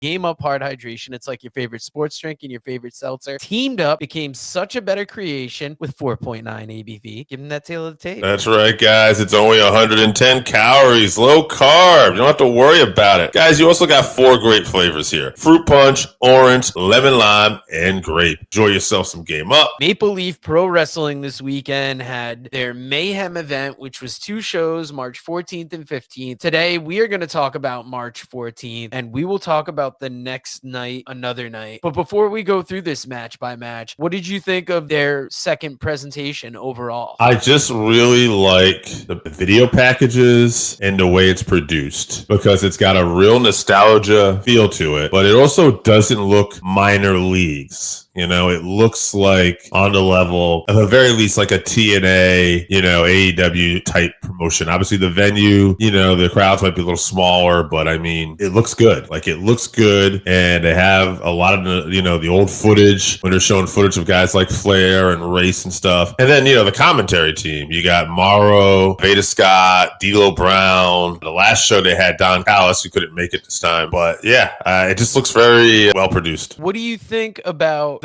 Game Up Hard Hydration. It's like your favorite sports drink and your favorite seltzer. Teamed up, became such a better creation with 4.9 ABV. Give them that tail of the tape. That's right, guys. It's only 110 calories, low carb. You don't have to worry about it. Guys, you also got 4 great flavors here. Fruit punch, orange, lemon lime, and grape. Enjoy yourself some Game Up. Maple Leaf Pro Wrestling this weekend had their Mayhem event, which was 2 shows, March 14th and 15th. Today, we are going to talk about March 14th, and we will talk about the next night, another night. But before we go through this match by match, what did you think of their second presentation overall? I just really like the video packages and the way it's produced because it's got a real nostalgia feel to it, but it also doesn't look minor leagues. You know, it looks like on the level, at the very least, like a TNA, AEW type promotion. Obviously, the venue, the crowds might be a little smaller, but I mean, it looks good. Like, it looks good. And they have a lot of the old footage when they're showing footage of guys like Flair and Race and stuff. And then, the commentary team. You got Morrow, Veda Scott, D'Lo Brown. The last show they had Don Callis, who couldn't make it this time. But yeah, it just looks very well produced. What do you think about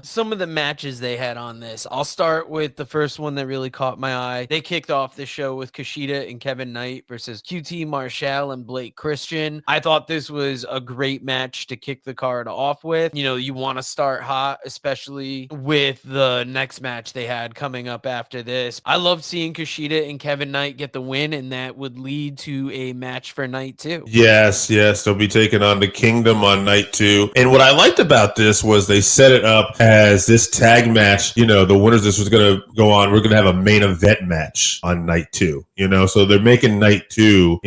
some of the matches they had on this? I'll start with the first one that really caught my eye. They kicked off the show with Kushida and Kevin Knight versus QT Marshall and Blake Christian. I thought this was a great match to kick the card off with. You want to start hot, especially with the next match they had coming up after this. I loved seeing Kushida and Kevin Knight get the win, and that would lead to a match for night 2. Yes. They'll be taking on the Kingdom on night 2. And what I liked about this was they set it up as this tag match. The winners, this was going to go on. We're going to have a main event match on night 2, so they're making night 2,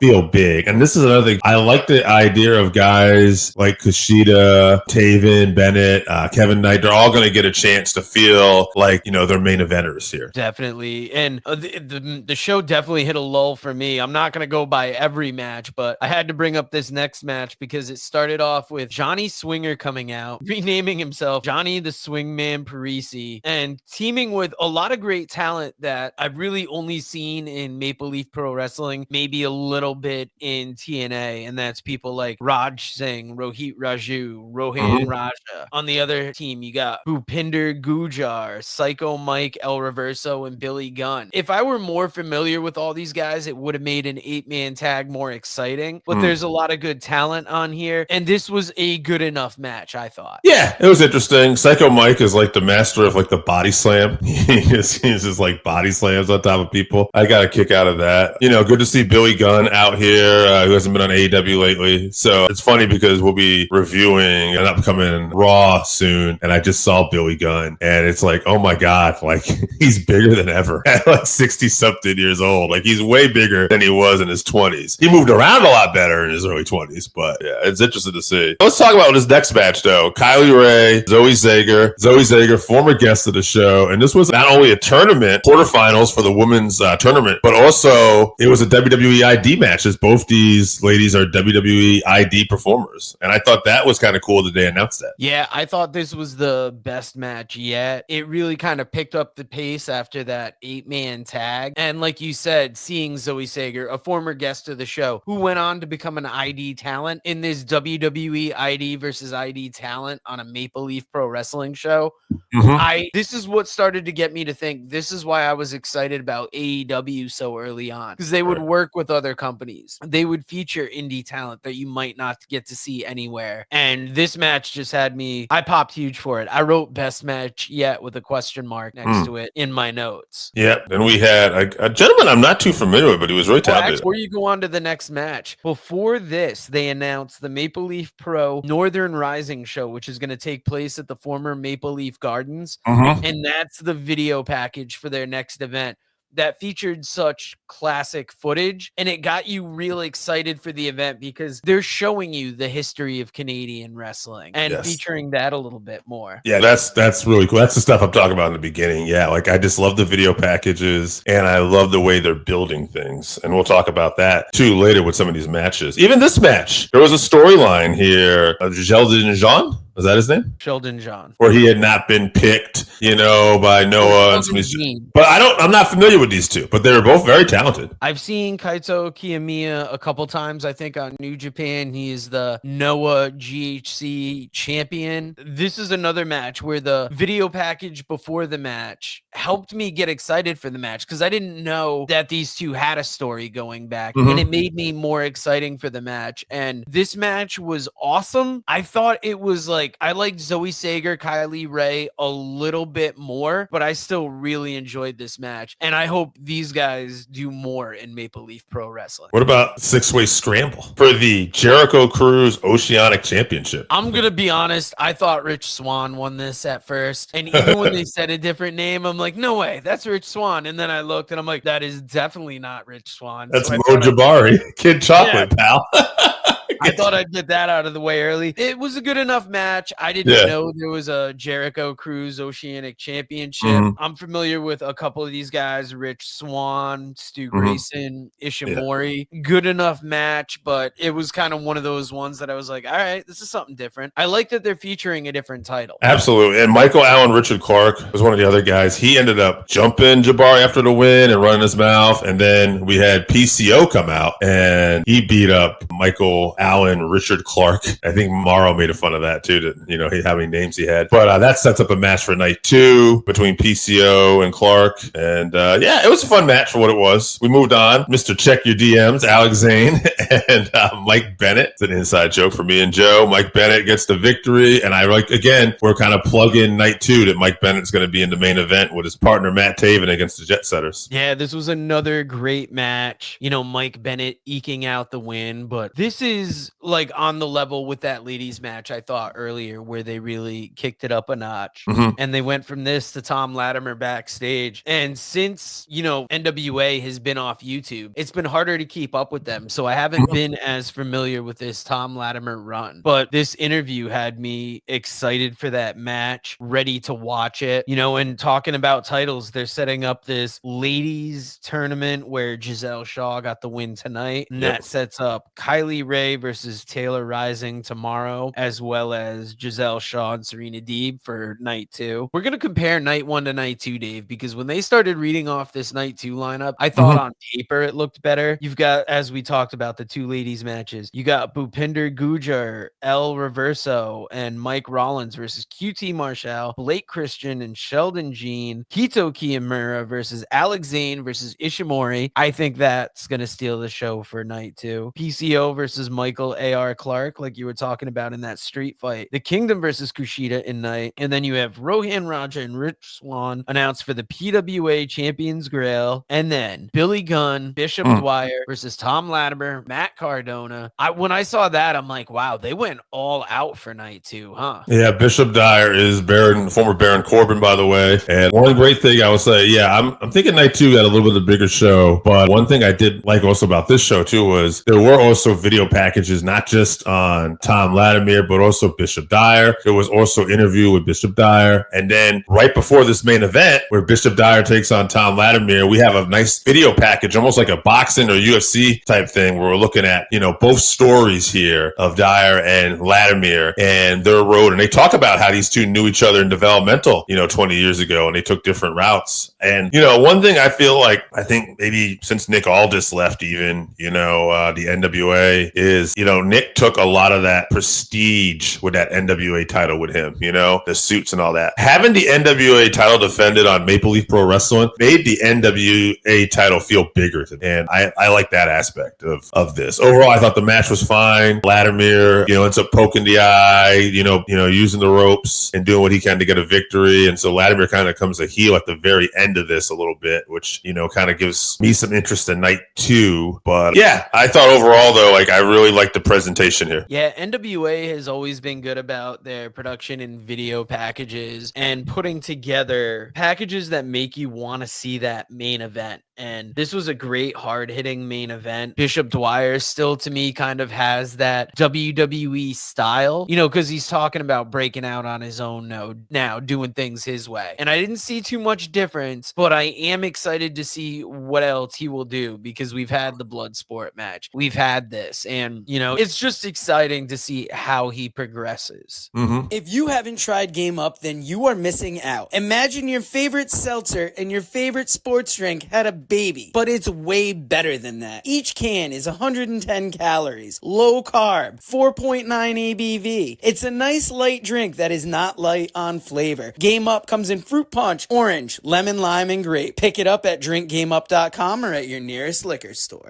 feel big. And this is another thing. I like the idea of guys like Kushida, Taven, Bennett, Kevin Knight. They're all going to get a chance to feel like, they're main eventers here. Definitely. And the show definitely hit a lull for me. I'm not going to go by every match, but I had to bring up this next match because it started off with Johnny Swinger coming out, renaming himself Johnny the Swingman Parisi, and teaming with a lot of great talent that I've really only seen in Maple Leaf Pro Wrestling, maybe a little bit in TNA, and that's people like Raj Singh, Rohit Raju, Rohan Raja. On the other team, you got Bhupinder Gujar, Psycho Mike, El Reverso, and Billy Gunn. If I were more familiar with all these guys, it would have made an 8-man tag more exciting, but there's a lot of good talent on here, and this was a good enough match, I thought. Yeah, it was interesting. Psycho Mike is like the master of like the body slam. He's just like body slams on top of people. I got a kick out of that. Good to see Billy Gunn out here, who hasn't been on AEW lately. So it's funny because we'll be reviewing an upcoming Raw soon, and I just saw Billy Gunn, and it's like, oh my God, like he's bigger than ever at like 60-something years old. Like he's way bigger than he was in his 20s. He moved around a lot better in his early 20s, but yeah, it's interesting to see. Let's talk about this next match though. Kylie Ray, Zoe Zager, former guest of the show, and this was not only a tournament, quarterfinals for the women's tournament, but also it was a WWE ID match, as both these ladies are WWE ID performers, and I thought that was kind of cool that they announced that. Yeah, I thought this was the best match yet. It really kind of picked up the pace after that 8-man tag, and like you said, seeing Zoe Sager, a former guest of the show, who went on to become an ID talent in this WWE ID versus ID talent on a Maple Leaf Pro Wrestling show. This is what started to get me to think this is why I was excited about AEW so early on, because they would work with other companies. They would feature indie talent that you might not get to see anywhere. And this match just had me, I popped huge for it. I wrote best match yet with a question mark next to it in my notes. Yep. Then we had a gentleman I'm not too familiar with, but he was really talented. Before you go on to the next match, before this, they announced the Maple Leaf Pro Northern Rising show, which is going to take place at the former Maple Leaf Gardens. And that's the video package for their next event that featured such classic footage, and it got you really excited for the event because they're showing you the history of Canadian wrestling and featuring that a little bit more. Yeah, that's really cool. That's the stuff I'm talking about in the beginning. Yeah, like I just love the video packages, and I love the way they're building things, and we'll talk about that too later with some of these matches. Even this match, there was a storyline here. Giselle and Jean. Was that his name? Sheldon John. Where he had not been picked, by Noah and some of these. But I'm not familiar with these two, but they were both very talented. I've seen Kaito Kiyomiya a couple times, I think, on New Japan. He is the Noah GHC champion. This is another match where the video package before the match helped me get excited for the match because I didn't know that these two had a story going back, and it made me more exciting for the match. And this match was awesome. I thought it was like, I liked Zoe Sager, Kylie Ray a little bit more, but I still really enjoyed this match. And I hope these guys do more in Maple Leaf Pro Wrestling. What about six-way scramble for the Jericho Cruise Oceanic Championship? I'm going to be honest. I thought Rich Swann won this at first. And even when they said a different name, I'm like, no way, that's Rich Swann. And then I looked and I'm like, that is definitely not Rich Swann. That's Mo Jabari, Kid Chocolate, pal. I thought I'd get that out of the way early. It was a good enough match. I didn't know there was a Jericho Cruise Oceanic Championship. I'm familiar with a couple of these guys, Rich Swann, Stu Grayson, Ishimori. Good enough match, but it was kind of one of those ones that I was like, all right, this is something different. I like that they're featuring a different title. Absolutely. And Michael Allen Richard Clark was one of the other guys. He ended up jumping Jabari after the win and running his mouth. And then we had PCO come out and he beat up Michael Allen Richard Clark. I think Morrow made a fun of that too, how many names he had. But that sets up a match for night 2 between PCO and Clark. And it was a fun match for what it was. We moved on. Mr. Check Your DMs, Alex Zane and Mike Bennett. It's an inside joke for me and Joe. Mike Bennett gets the victory. And we're kind of plugging night 2 that Mike Bennett's going to be in the main event with his partner Matt Taven against the Jet Setters. Yeah, this was another great match. Mike Bennett eking out the win. But this is like on the level with that ladies match I thought earlier where they really kicked it up a notch. And they went from this to Tom Latimer backstage. And since, NWA has been off YouTube, it's been harder to keep up with them. So I haven't been as familiar with this Tom Latimer run. But this interview had me excited for that match, ready to watch it. And talking about titles, they're setting up this ladies tournament where Giselle Shaw got the win tonight. And that sets up Kylie Ray versus Taylor Rising tomorrow, as well as Giselle Shaw and Serena Deeb for night 2. We're going to compare night 1 to night 2, Dave, because when they started reading off this night 2 lineup, I thought on paper it looked better. You've got, as we talked about, the 2 ladies matches. You got Bhupinder Gujar, El Reverso, and Mike Rollins versus QT Marshall, Blake Christian and Sheldon Jean, Hito Kiyomura versus Alex Zane versus Ishimori. I think that's going to steal the show for night 2. PCO versus Michael A.R. Clark, like you were talking about in that street fight. The Kingdom versus Kushida in night. And then you have Rohan Raja and Rich Swann announced for the PWA Champions Grail. And then Billy Gunn, Bishop Dwyer versus Tom Latimer, Matt Cardona. When I saw that, I'm like, wow, they went all out for night 2, huh? Yeah, Bishop Dyer is former Baron Corbin, by the way. And one great thing I would say, I'm thinking night 2 got a little bit of a bigger show. But one thing I did like also about this show too was there were also video packages, not just on Tom Latimer, but also Bishop Dyer. There was also interview with Bishop Dyer. And then right before this main event where Bishop Dyer takes on Tom Latimer, we have a nice video package, almost like a boxing or UFC type thing where we're looking at, both stories here of Dyer and Latimer and their road. And they talk about how these two knew each other in developmental, 20 years ago, and they took different routes. And, one thing I feel like, I think maybe since Nick Aldis left even, the NWA is, Nick took a lot of that prestige with that NWA title with him, the suits and all that. Having the NWA title defended on Maple Leaf Pro Wrestling made the NWA title feel bigger. And I like that aspect of this. Overall, I thought the match was fine. Latimer, ends up poking the eye, using the ropes and doing what he can to get a victory. And so Latimer kind of comes a heel at the very end of this a little bit, which, kind of gives me some interest in night 2. But yeah, I thought overall though, I really liked the presentation here. Yeah, NWA has always been good about their production and video packages and putting together packages that make you want to see that main event. And this was a great hard-hitting main event. Bishop Dwyer still, to me, kind of has that WWE style, because he's talking about breaking out on his own now, doing things his way. And I didn't see too much difference, but I am excited to see what else he will do, because we've had the Bloodsport match. We've had this, and, it's just exciting to see how he progresses. Mm-hmm. If you haven't tried Game Up, then you are missing out. Imagine your favorite seltzer and your favorite sports drink had a baby, but it's way better than that. Each can is 110 calories, low carb, 4.9 ABV. It's a nice light drink that is not light on flavor. Game Up comes in fruit punch, orange, lemon, lime, and grape. Pick it up at drinkgameup.com or at your nearest liquor store.